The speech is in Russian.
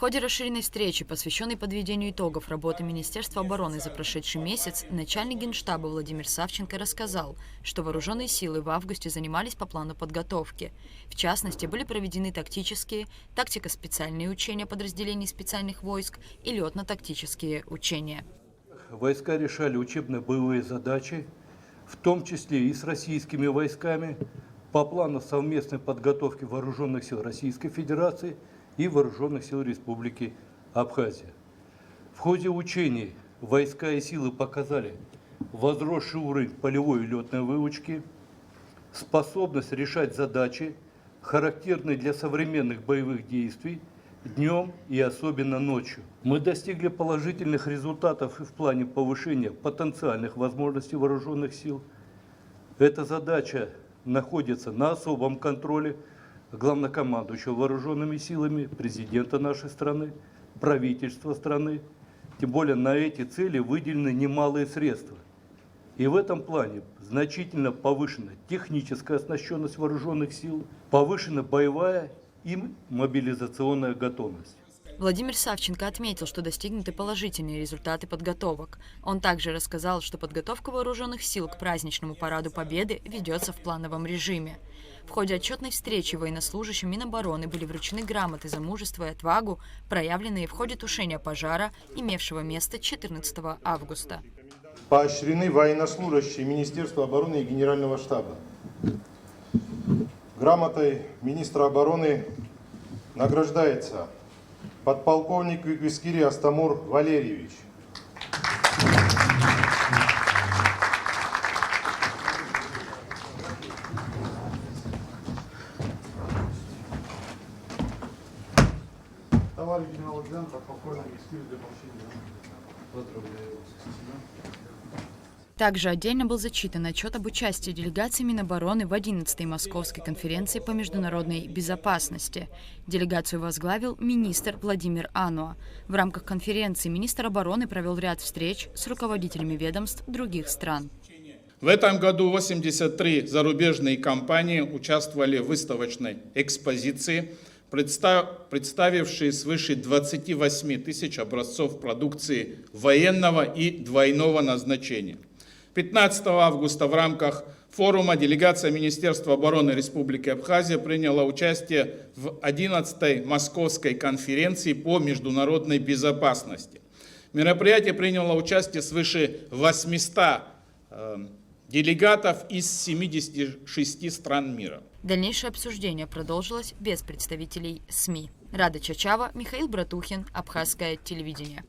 ходе расширенной встречи, посвященной подведению итогов работы Министерства обороны за прошедший месяц, начальник Генштаба Владимир Савченко рассказал, что вооруженные силы в августе занимались по плану подготовки. В частности, были проведены тактические, тактико-специальные учения подразделений специальных войск и летно-тактические учения. Войска решали учебно-боевые задачи, в том числе и с российскими войсками, по плану совместной подготовки вооруженных сил Российской Федерации и вооруженных сил Республики Абхазия. В ходе учений войска и силы показали возросший уровень полевой и летной выучки, способность решать задачи, характерные для современных боевых действий, днем и особенно ночью. Мы достигли положительных результатов в плане повышения потенциальных возможностей вооруженных сил. Эта задача находится на особом контроле главнокомандующего вооруженными силами, президента нашей страны, правительства страны. Тем более на эти цели выделены немалые средства. И в этом плане значительно повышена техническая оснащенность вооруженных сил, повышена боевая и мобилизационная готовность. Владимир Савченко отметил, что достигнуты положительные результаты подготовок. Он также рассказал, что подготовка вооруженных сил к праздничному параду Победы ведется в плановом режиме. В ходе отчетной встречи военнослужащим Минобороны были вручены грамоты за мужество и отвагу, проявленные в ходе тушения пожара, имевшего место 14 августа. Поощрены военнослужащие Министерства обороны и Генерального штаба. Грамотой министра обороны награждается подполковник Виквискири Астамур Валерьевич. Товарищ генерал-лейтенант, подполковник Виквискири для получения. Поздравляю. Также отдельно был зачитан отчет об участии делегации Минобороны в 11-й Московской конференции по международной безопасности. Делегацию возглавил министр Владимир Ануа. В рамках конференции министр обороны провел ряд встреч с руководителями ведомств других стран. В этом году 83 зарубежные компании участвовали в выставочной экспозиции, представившие свыше 28 тысяч образцов продукции военного и двойного назначения. 15 августа в рамках форума делегация Министерства обороны Республики Абхазия приняла участие в 11-й Московской конференции по международной безопасности. В мероприятии приняло участие свыше 800 делегатов из 76 стран мира. Дальнейшее обсуждение продолжилось без представителей СМИ. Рада Чачава, Михаил Братухин, Абхазское телевидение.